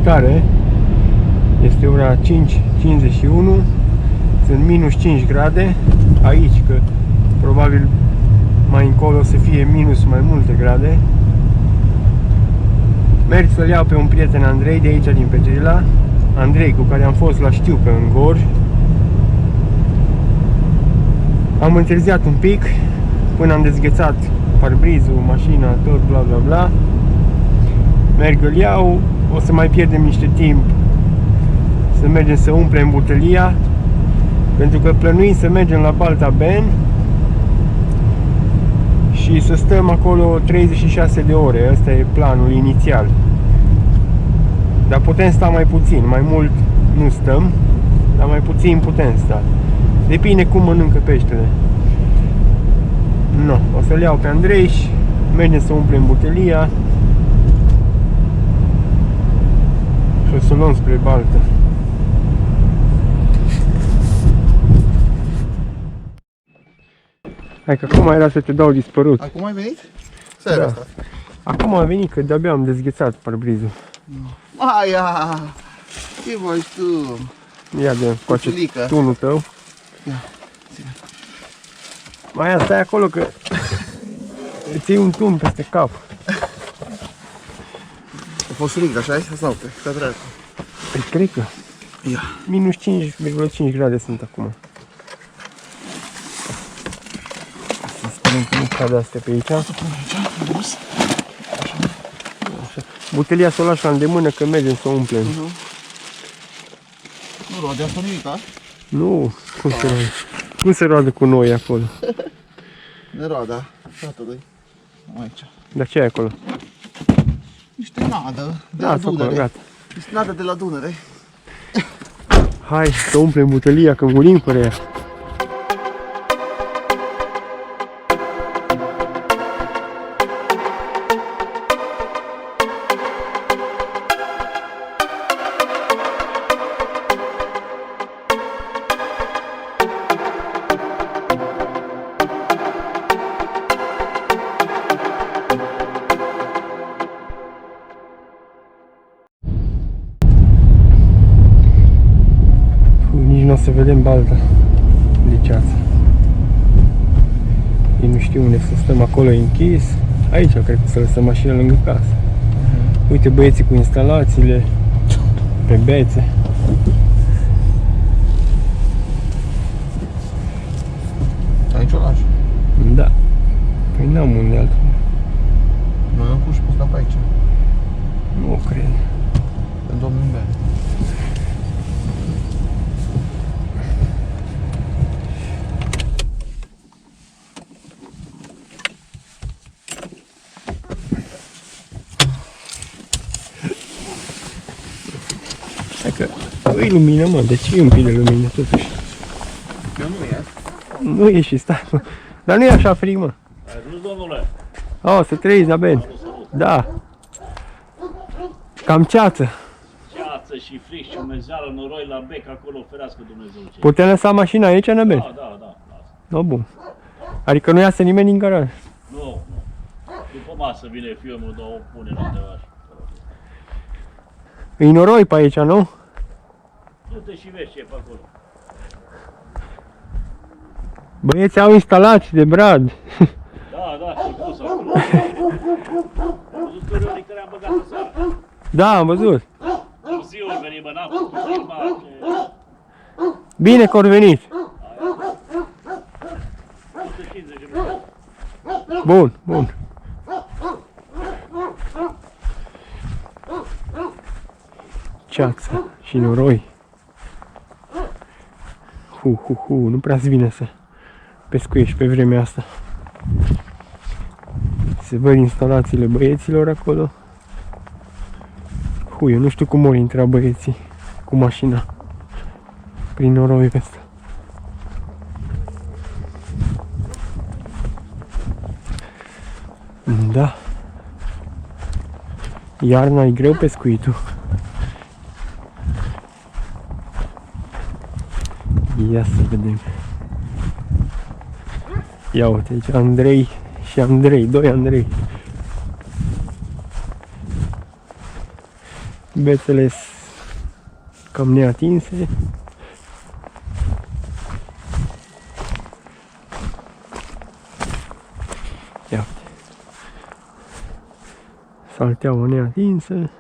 mișcare. Este ora 5:51. Sunt minus 5 grade aici, că probabil mai încolo o să fie minus mai multe grade. Merg să-l iau pe un prieten, Andrei, de aici din Petrila. Andrei, cu care am fost la Știucă în Gorj. Am întârziat un pic până am dezghețat parbrizul, mașina, tot bla bla bla. Merg, îl iau, o să mai pierdem niște timp să mergem să umplem butelia, pentru că plănuim să mergem la Balta Ben și să stăm acolo 36 de ore. Ăsta e planul inițial. Dar putem sta mai puțin, mai mult nu stăm, dar mai puțin putem sta. Depinde cum mănâncă peștele. No, o să-l iau pe Andrei și mergem să umplem butelia și o să luăm spre Baltă. Hai că acum era să te dau dispărut. Acum ai venit? Seara asta. Acum am venit, că de-abia am dezghețat parbrizul. Aia! Ce voi tu? Ia de coace tunul tău. Ia. Mai stai acolo că îți iei un tun peste cap. A fost rig, așa-i? Sau pe? Ca dracu. Păi cred că. Ia. Minus 5,5 grade sunt acum. Să sperăm că nu cade astea pe aici. Să pun aici, frumos. Așa. Butelia să o lași la îndemână că mergem să o umplem. Nu roade asta nimic, a? Nu, cum se roade? Cum se roade cu noi acolo? Ne roada, tatălui. Aici. Dar ce ai acolo? Niște nadă de Da, la acolo, Dunăre. gata. Niște nadă de la Dunăre. Hai să umplem butelia, că murim fără ea. Nu o să vedem Balta de ceață. Eu nu știu unde să stăm, acolo închis. Aici cred că să lăsăm mașina lângă casă. Uite băieții cu instalațiile pe bețe. Aici o lași? Da. Păi n-am unde altfel. Noi am pus și pe pe aici. Nu cred. În domnul Bea. Hai că îi lumină, mă, de ce e un pic de lumină totuși? Eu nu ies. Nu e și stai, mă. Dar nu e așa frig, mă. Nu, domnule. Oh, să trăiți, Ben. Da. Cam ceață. Ceață și frig și umezeală, noroi la bec, acolo, ferească Dumnezeu ce. Putem lăsa mașina aici, Năben? Da, lasă. No, bun. Adică nu iasă nimeni din garaj. Nu. După masă vine fiul meu, dar o pune la undeva. E noroi pe aici, nu? Du-te și vezi ce e pe acolo. Băieții au instalații de brad. Da, și pus acolo. Am văzut turile care am băgat în seara. Da, am văzut. Ziua veni, bă, n-am făcut filmat. Bine că ori venit. 150 de minute. Bun. Ceață și noroi. Nu prea-ți vine să pescuiești pe vremea asta. Se văd instalațiile băieților acolo. Eu nu știu cum ori intra băieții cu mașina prin noroiul ăsta. Da. Iarna e greu pescuitul. Ia să vedem. Ia uite aici, Andrei și Andrei, doi Andrei. Bețele cam neatinse. Ia. Salteaua neatinsă.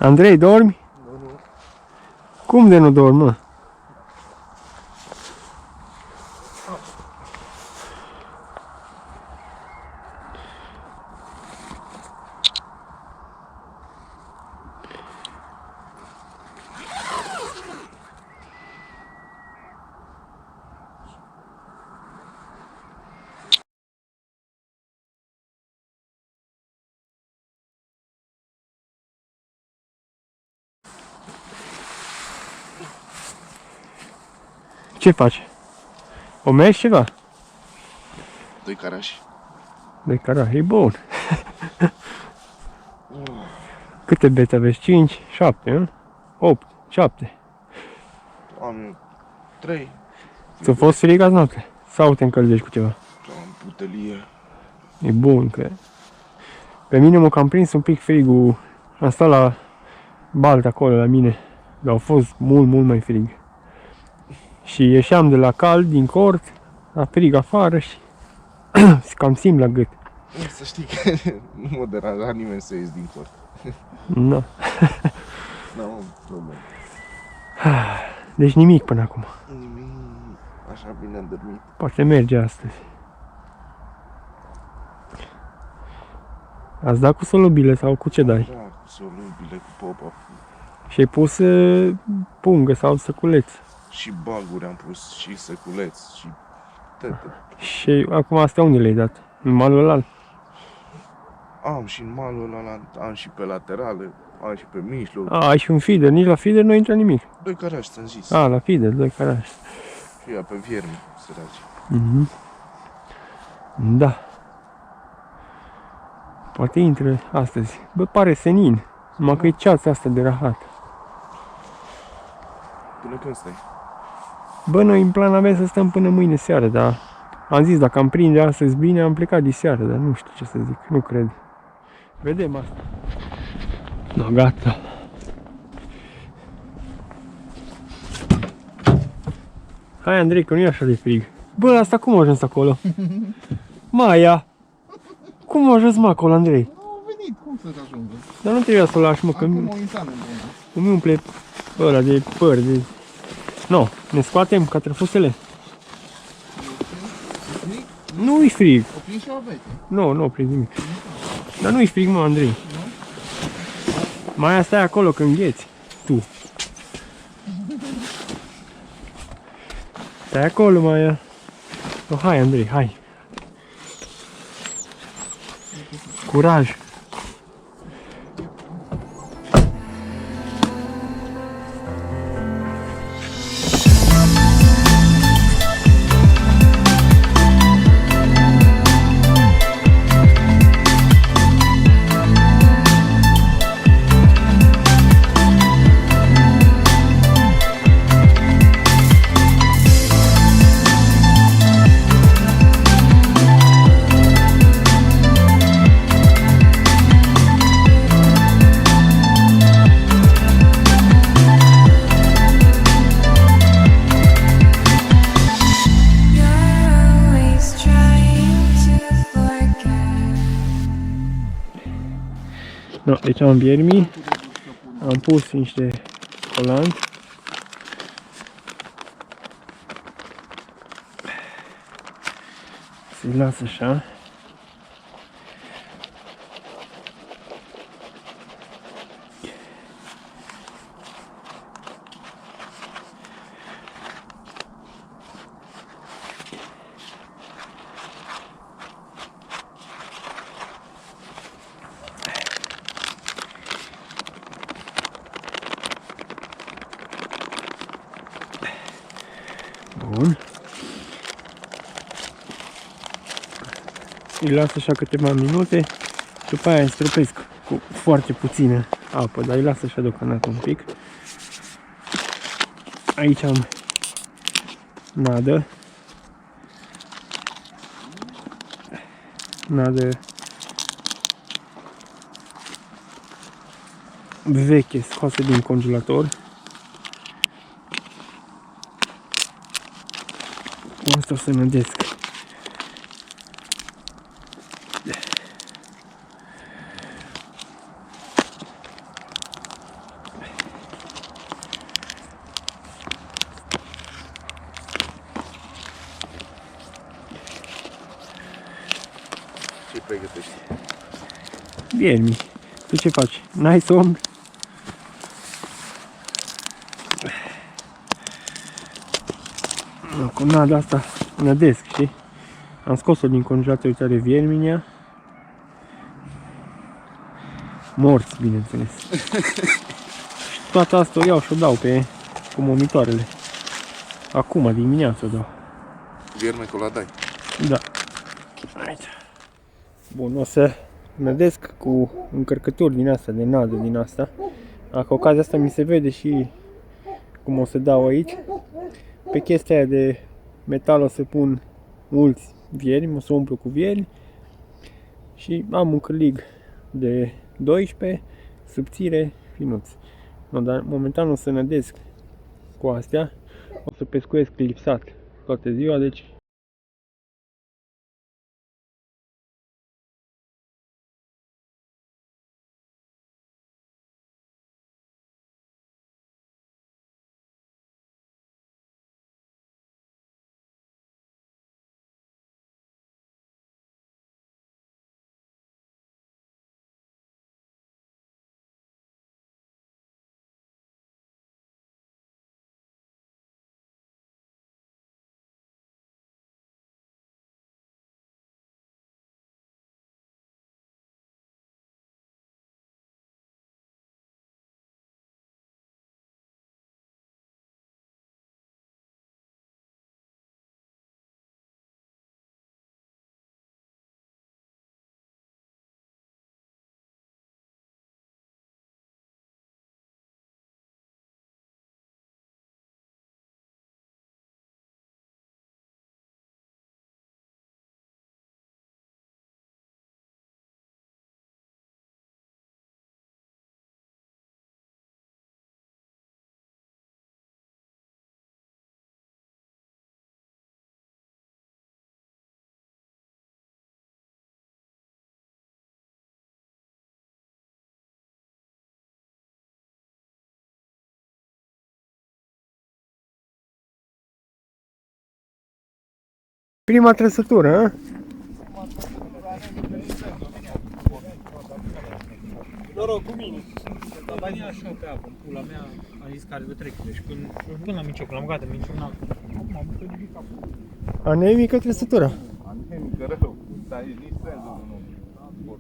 Andrei, dormi? Nu. Cum de nu dormi, mă? Ce faci? O mergi ceva? Doi carași. De caraj, e bun. Câte bețe aveți? 5, 7, nu? 8, 7. Am 3. Ți-a fost frig azi noapte? Sau te încălzești cu ceva? Am putelie. E bun că... Pe mine m-a cam prins un pic frigul. Am stat la balt acolo la mine. Dar a fost mult mai frig. Și ieșeam de la cald din cort, la frig afară și cam simt la gât. Să știi că nu mă deranja nimeni să ies din cort. No. N-am probleme. Deci nimic până acum. Nimic. Așa bine am dormit. Poate merge astăzi. Ați dat cu solubile sau cu ce dai? Da, cu solubile, cu popa. Și ai pus pungă sau săculeț. Și baguri am pus, și săculeț, și tătă. Și acum astea unde le-ai dat? În malul ăla? Am și în malul ăla, am și pe laterale, am și pe mijloc. A, ai și un feeder, nici la feeder nu intră nimic. Doi carași, ți-am zis. A, la feeder, 2 carași. Și ea pe viermi, săraci. Mhm. Da. Poate intră astăzi. Bă, pare senin. Numai că e ceața asta de rahat. Până când stai? Bă, noi în plan avem să stăm până mâine seară, dar am zis dacă am prinde astăzi bine, am plecat de seară, dar nu știu ce să zic, nu cred. Vedem asta. No, gata. Hai, Andrei, că nu e așa de frig. Bă, asta cum a ajuns acolo? Maia! Cum a ajuns mă acolo, Andrei? Au venit, cum să-ți ajungă? Dar nu trebuia să o lași, mă, că Acum o intrat în bună. îmi umple ăla de păr, de... No, ne scoatem catrăfusele? Nu-i frig. O prins și o aveți. Nu prind nimic. Dar nu-i frig, mă, Andrei. Maia, stai acolo când îngheți. Tu. Stai acolo, Maia. Oh, hai, Andrei, hai. Curaj. No, deci am viermi, am pus niște colanți. Să-i las așa. Bun. Îi las așa câteva minute și după aia îi străpesc. cu foarte puțină apă, dar îi lasă așa deocamdată un pic. Aici am nadă. Nadă veche, scoasă din congelator. Cu asta o să nădesc. Ce pregătești? Viermi. Tu ce faci? N-ai somn? Cu nada asta nădesc, știi? Am scos-o din congelator, uite, are viermi în ea. Morți, bineînțeles. Și toată asta o iau și o dau pe cu momitoarele. Acum, dimineața o dau. Vierme cu la dai. Da. Aici. Bun, o să nădesc cu încărcături din asta, de nadă din asta. Cu ocazia asta mi se vede și cum o să dau aici. Pe chestia aia de metal o să pun mulți viermi, o să umplu cu viermi. Și am un cârlig de 12, subțire, finuț. No, dar momentan o să nădesc cu astea. O să pescuiesc lipsat toată ziua, deci prima trăsătură, a? Noroc cu mine. Dar banii așa pe apă, în pula mea, a zis că are de trecere și până la Minciocul, am gata Minciocul, acum am făcut nimic acum. Anemică trăsătura. Anemică rău, dar e nici sensul nu.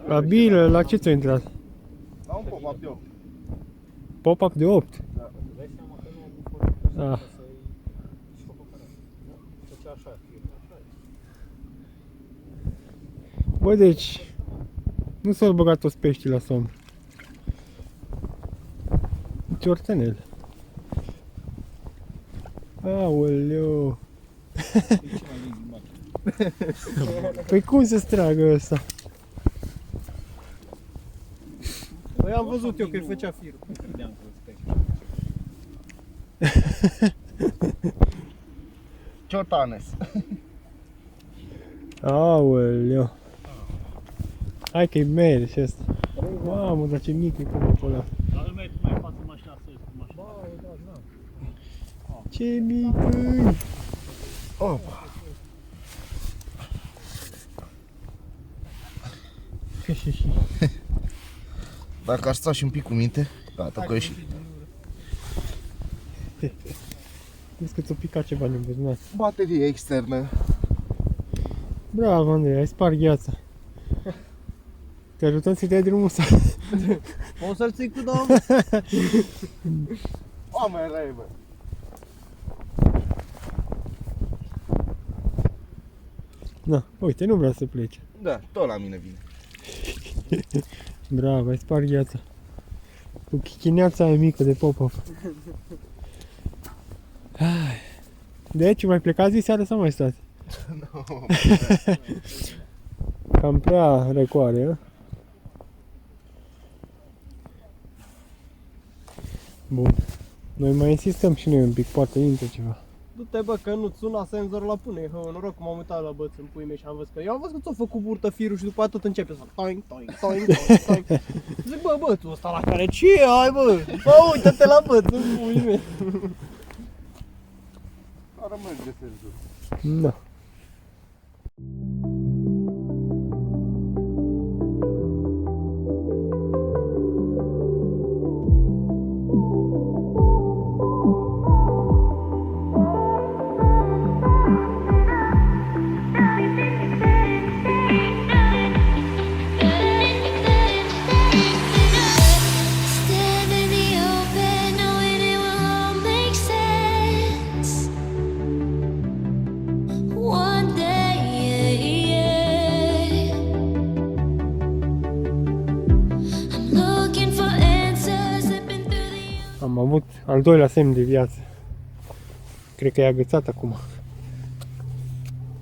La bilă, la ce ți-a intrat? La un pop-up de 8. Pop-up de 8. Dai seama că nu am făcut Ah. să-i șococară. Făcea așa, Bă, deci nu s-au băgat toți peștii la somn. Nici orțenel. Aoleu. Păi cum se tragă ăsta? Păi am văzut eu că îi făcea firul. Credeam că îți pește. Ciotanes. Aoleu. Hai că-i mere și ăsta. Mamă, dar ce mic e pop-up-ul ăla. Dar nu mergi mai față mașina să ies cu mașina. Ce mic e. Opa. Dacă ar sta și un pic cu minte, gata, că ieși. Vezi că ți-o picat ceva în buzunar. Baterie externă. Bravo, Andrei, ai spart gheața. Te ajutăm să-i dai drumul sau? O să-l ții cu două. Oameni răi, bă. Na, uite, nu vrea să plece. Da, tot la mine vine. Bravo, ai spart gheața. Cu chichineața aia mică de pop-up. Deci, mai plecați zi seara sau mai stați? Nu. Cam prea recoare, a? Bun. Noi mai insistăm și noi un pic, poate intră ceva. Du-te bă, că nu-ți suna senzorul la pune. Noroc că m-am uitat la băț în puii mei și am văzut că eu am văzut că ți-a făcut burtă firul și după aceea tot începe să toing, toing, toing, toing, toing. Zic bă, bățul ăsta la care ce ai bă? Bă, uite-te la băț în puii mei. Ar merge senzor. Da. Stand in the open, knowing it will all make sense. One day, I'm looking for answers, slipping through the Am avut al doilea semn de viață. Cred că e agățat acum.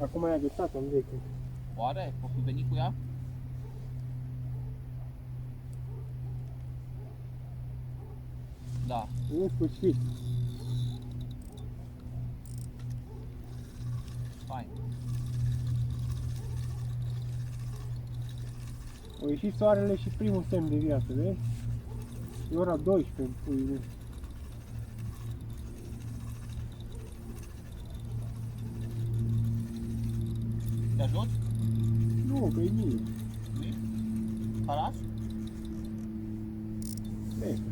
Acum e agățat în vechi. Oare? O fi venit cu ea? Da. În sfârșit. Fain. A ieșit soarele și primul semn de viață, vezi? E ora 12 în puii mei. Te ajut? Nu, că e mie. Nu-i? Haras? Vezi.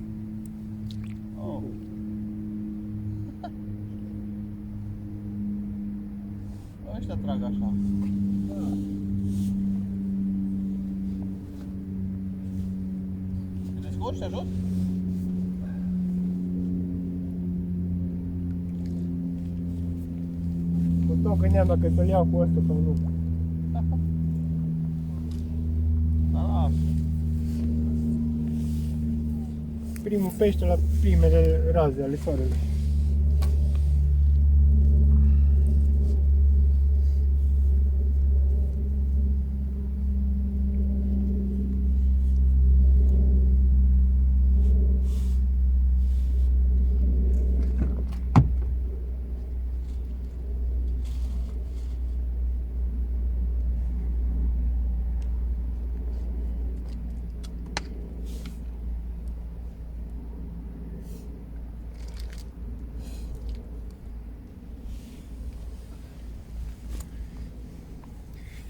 Oh. Ăștia trag așa. Te descurci? Te ajut? Mă tot gândeam dacă să-l iau cu ăsta sau nu. Da, lasă. Primul pește la primele raze ale soarelui.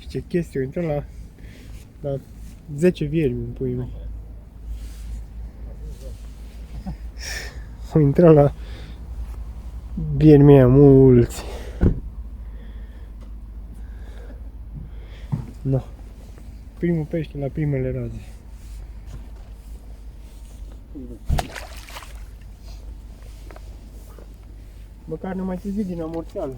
Ce chestie, eu intrat la 10 viermi în puii mei. Am intrat la viermi aia mulți. No. Primul pește la primele raze. Măcar nu mai trezit din amorțeală.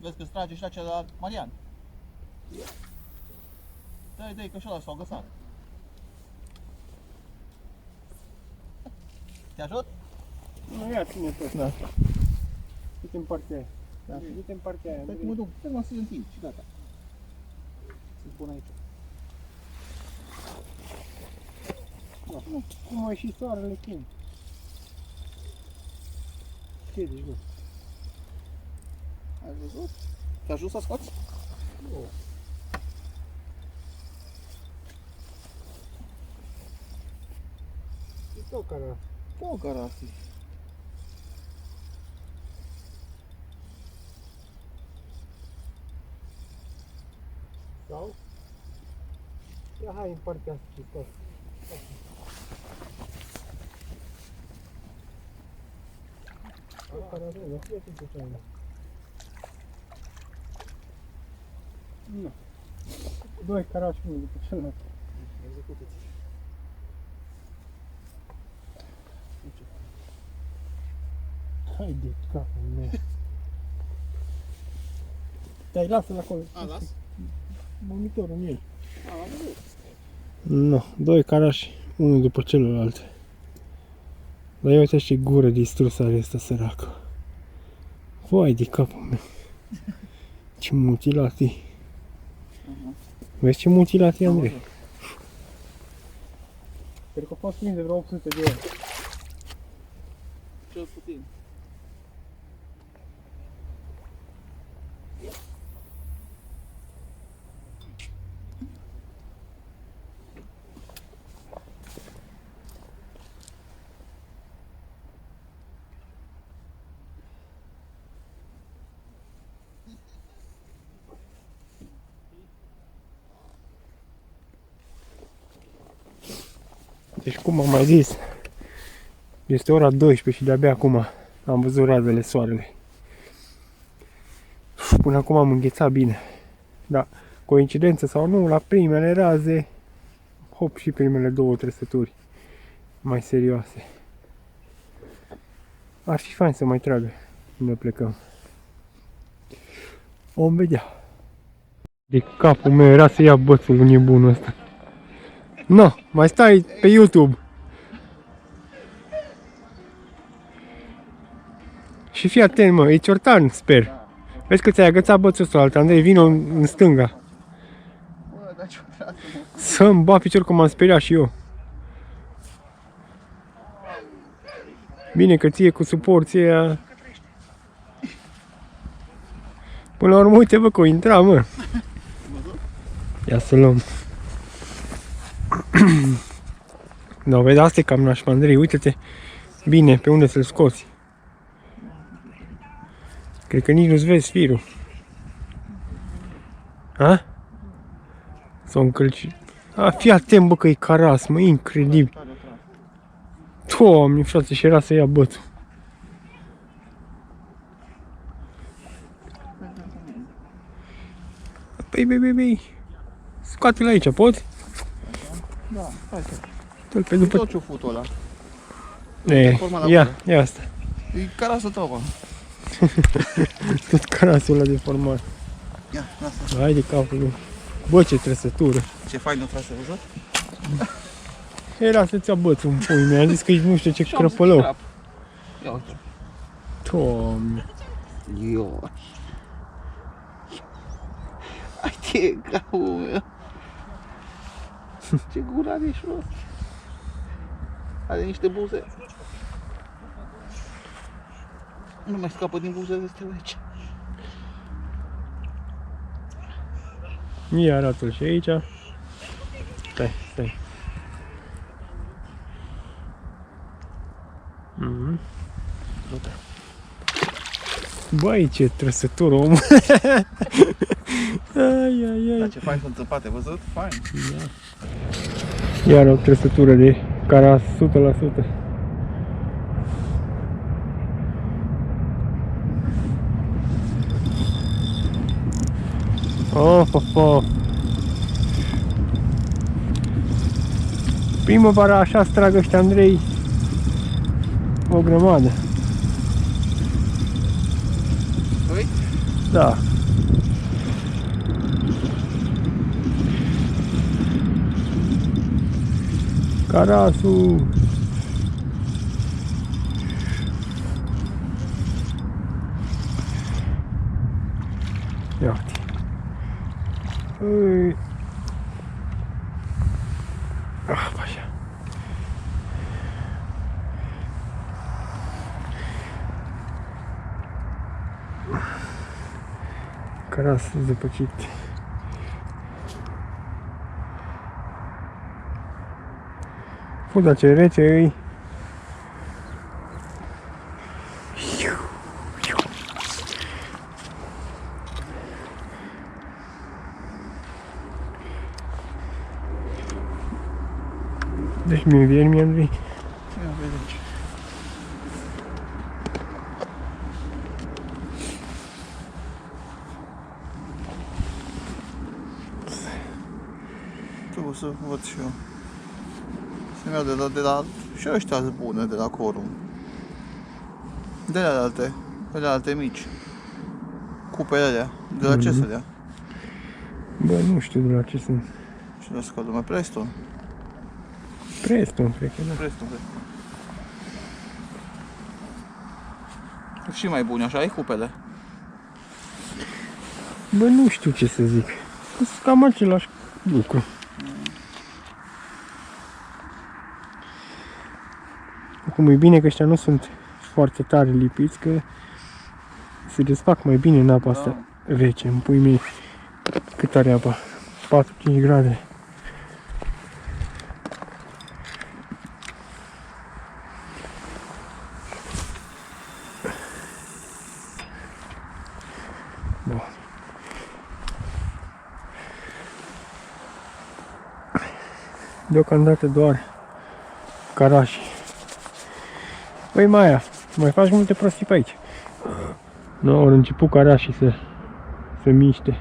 Vezi că strage și la cea de la Marian. Dă-i, că și ăla s-au găsat. Te ajut? Nu, ia ține tot. Da. Du-te în partea aia. Da, du-te în partea aia. Stai că mă duc, stai mă să întind și gata. Să-ți pun aici. Nu, cum a ieșit soarele chin. Ce zici, bă? Ai văzut? Te ajut să scoți? Nu. E tot care O garanție. sau? Ia hai în partea asta și scoate. Care avea, ia ce ce ai. Nu. Doi carași unul după celălalt. Hai de capul meu. Dai, lasă-l acolo. A, las? Monitorul în el. A, am văzut. Nu, doi carași, unul după celălalt. Dar ia uite ce gură distrusă are ăsta săracul. Vai de capul meu. Ce mutilat e. Vezi ce mutilat e, Andrei? Cred că a fost prins de vreo 800 de euro. Cel puțin. Deci cum am mai zis, este ora 12 și de-abia acum am văzut razele soarelui. Până acum am înghețat bine. Da, coincidență sau nu, la primele raze, hop, și primele două trăsături mai serioase. Ar fi fain să mai tragă când plecăm. Vom vedea. De capul meu era să ia bățul nebunul ăsta. No, mai stai pe YouTube. Și fii atent, mă, e ciortan, sper. Vezi că ți-ai agățat bățul ăsta alt, Andrei, vino în stânga. Bă, dar ce-o treabă, mă. Să-mi bat picior că m-am speriat și eu. Bine că ție cu suporția. Până la urmă, uite, bă, că o intra, mă. Ia să luăm. Da, vezi, asta e cam nașpa, Andrei, uite-te bine pe unde să-l scoți. Cred că nici nu-ți vezi firul. Ha? S-o încălci. A, fii atent, bă, că e caras, mă, incredibil. Doamne, frate, și era să ia bățul. Băi, scoate-l aici, poți? Da, hai să. Tot pe după. Tot ce-o futul ăla. E, forma la ia bună. asta. E carasul tău, mă. Tot carasul ăla deformat. Ia, lasă. Hai de capul meu. Bă, ce trăsătură. Ce fain nu frate, văzut? Era să-ți ia bățul în pui mei. Am zis că ești nu știu ce crăpălău. Ia uite. Doamne. Eu. Hai de capul meu. Ce gură are și ăsta. Are niște buze. Nu mai scapă din buzele astea aici. Ia arată-l și aici. Stai. Băi, ce trăsătură, omul. Ai. Dar ce fain sunt țăpate, văzut? Fain. Iar o trăsătură de caras 100%. Oh. Primăvara așa stragă ăștia, Andrei, o grămadă. Păi? Da. Carasul. Ia uite. Ui. Așa. Caras zăpăcit. Fuda ce rece îi. Deci mi-e vieri mie, Andrei. Ia vezi aici. O să văd și eu. Să-mi iau de la... Și ăștia sunt bune de la Corum. De la alte mici. Cupele alea. De la ce să dea? Bă, nu știu de la ce sunt. Și de la scăl lumea Preston. Preston, cred că da. Preston, cred. Și mai bune, așa, ai cupele. Bă, nu știu ce să zic. Sunt cam același lucru. Acum e bine că ăștia nu sunt foarte tare lipiți, că se desfac mai bine în apa asta rece. În pui mei, cât are apa? 4-5 grade. Bun. Deocamdată doar carașii. Păi Maia, mai faci multe prostii pe aici. Nu, au început carașii să miște.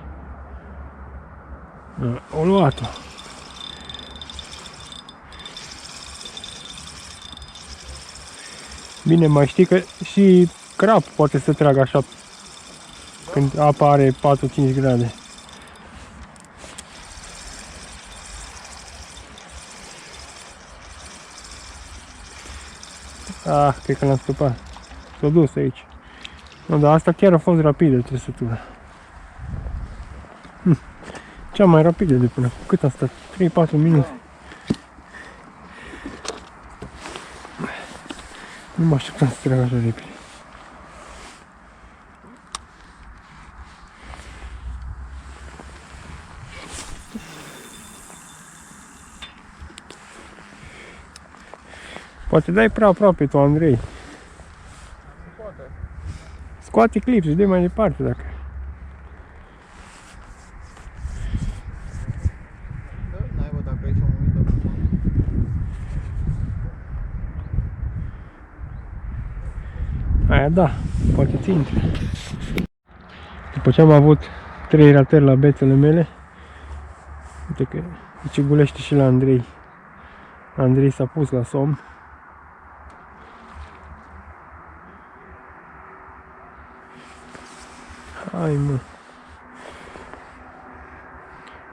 Au luat-o. Bine, mai știi că și crap poate să tragă așa când apa are 4-5 grade. Ah, cred că l-am scăpat. S-a dus aici. Nu, dar asta chiar a fost rapidă trăsătura. Cea mai rapidă de până. Cât a stat? 3-4 minute. Nu mă așteptam să trag așa repede. Poate dai prea aproape tu, Andrei. Scoate clipsul, dă mai departe dacă. N-ai văd dacă aici am uitat. Aia da, poate ți intre. După ce am avut 3 ratări la bețele mele, uite că ce gulește și la Andrei. Andrei s-a pus la somn. Hai mă.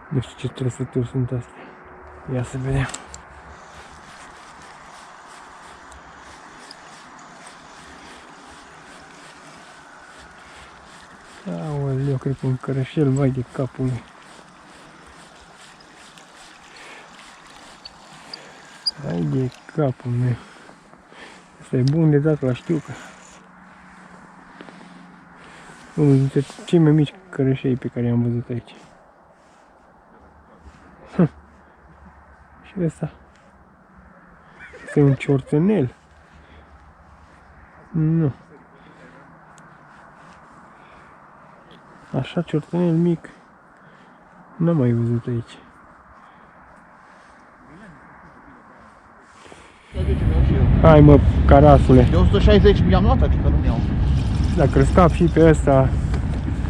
Nu știu ce trăsături sunt astea. Ia să vedem. Aoleu, cred că un cărășel, vai de capul meu. Hai de capul meu. Asta e bun de dat la știucă. Unul dintre cei mai mici cărășei pe care i-am văzut aici. Și ăsta. Este un ciorțănel. Nu. Așa ciorțănel mic n-am mai văzut aici. Hai mă, carasule. De 160 mi-am luat, adică nu mi-au. Dacă îl scap și pe ăsta.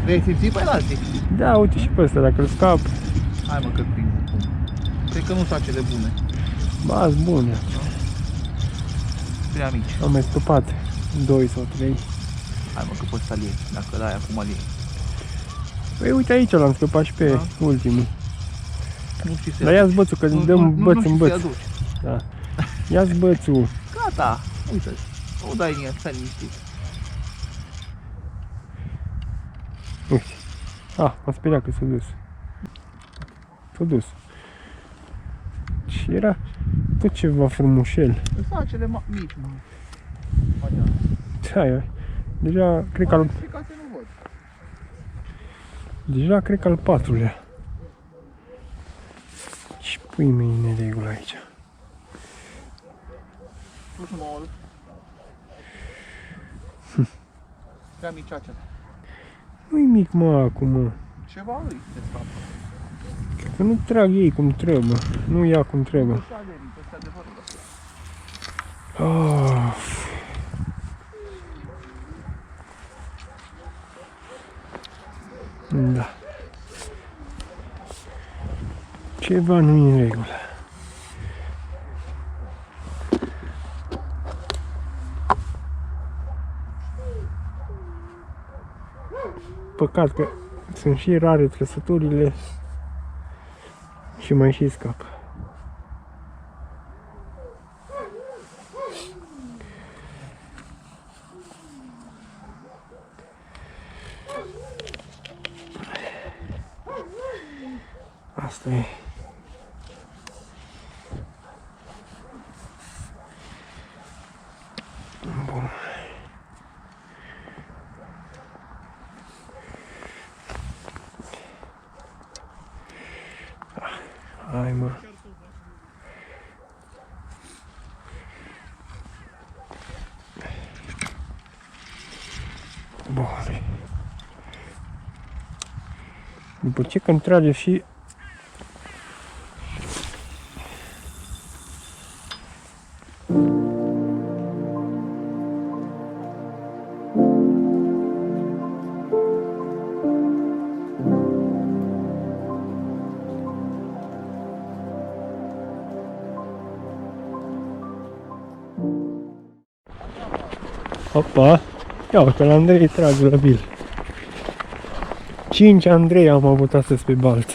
Le-ai simțit pe alții? Da, uite și pe ăsta, dacă îl scap. Hai mă, că prind. Cred că nu sunt acele bune. Ba, bune. Prea mici. Am mai scăpat 2 sau 3. Hai mă, că poți să-l iei, dacă l-ai acum îl iei. Păi uite aici l-am scăpat și pe ultimul. Nu știi să-i Dar ia-ți bățul, că îți dăm băț în băț. aduci. Da. Ia-ți bățul. Gata, uite-l. O dai în el, stai liniștit. Uite. Ah, m-a speriat că s-a dus. S-a dus. Și era tot ceva frumușel. Sunt acele mici, mă. Da, deja cred că al... Plicate nu văd. Deja cred că al 4-lea. Și pui mei în neregulă aici. Plus mol. Prea mici acele. Nu-i mic, mă, acum, mă. Ceva îi se scapă. Că nu trag ei cum trebuie. Nu ia cum trebuie. Așa de mici, ăsta adevărul. Of. Da. Ceva nu e în regulă. Păcat că sunt și rare trăsăturile și mai și scap. Asta e. Bun. Hai, mă. Bun. După ce când trage și opa, ia uite, la Andrei trage la bil. 5 Andrei am avut astăzi pe baltă.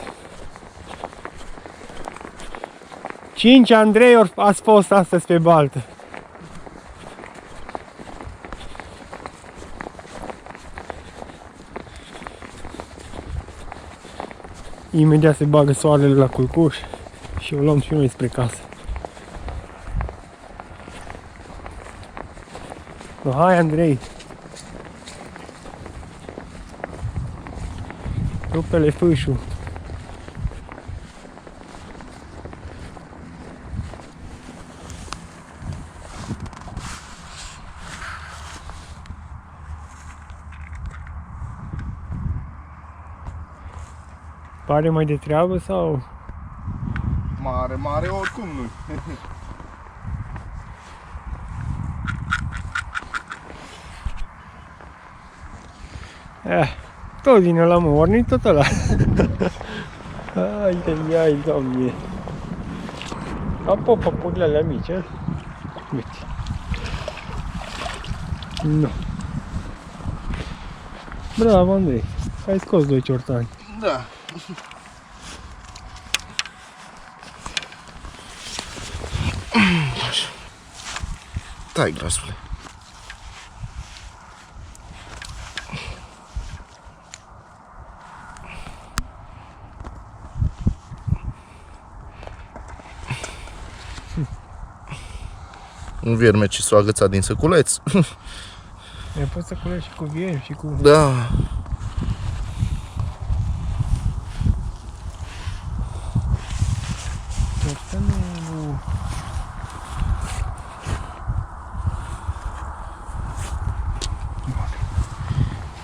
5 Andrei ați fost astăzi pe baltă. Imediat se bagă soarele la culcuș și o luăm și noi spre casă. No, hai, Andrei! Rupe-le fâșul! Pare mai de treabă sau? Mare, mare oricum nu. Tot din ăla, mă, orni tot ăla. Ai, Doamne. Apo, papurile alea mici, a? Uite. Nu. Bravo, Andrei. Ai scos 2 ciortani. Da. Tai grasule. Un vierme ce s-o agățat din săculeț. Mai poți să culegi și cu viermi și cu... Da. Asta nu...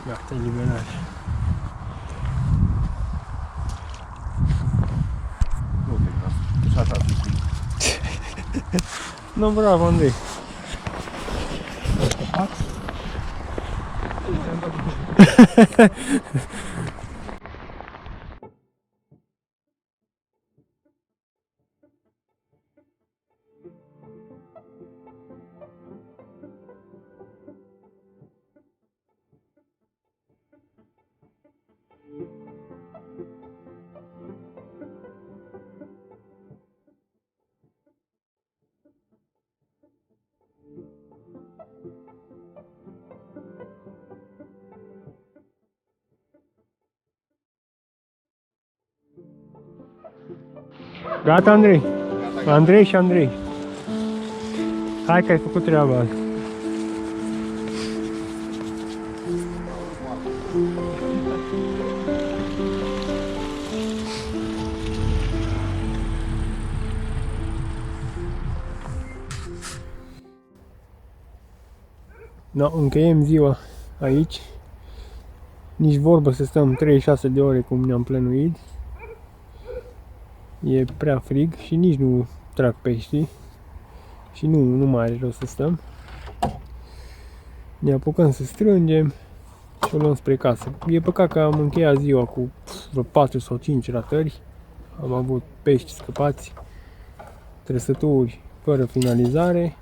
Gata, eliberare. Nu, bravo, Andrei. Gata, Andrei? Andrei și Andrei. Hai că ai făcut treaba asta. No, încheiem ziua aici. Nici vorbă să stăm 36 de ore cum ne-am plănuit. E prea frig și nici nu trag peștii. Și nu mai are rost să stăm. Ne apucăm să strângem și o luăm spre casă. E păcat că am încheiat ziua cu vreo 4 sau 5 ratări. am avut pești scăpați, trăsături fără finalizare.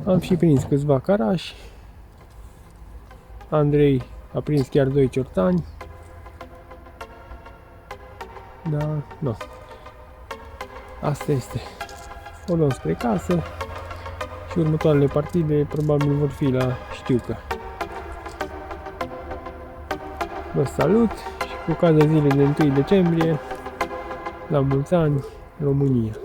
Am și prins câțiva carași. Andrei a prins chiar 2 ciortani. Da, nu. Asta este. O luăm spre casă și următoarele partide probabil vor fi la Știucă. Vă salut și cu ocazia zilei de 1 decembrie, la mulți ani, România!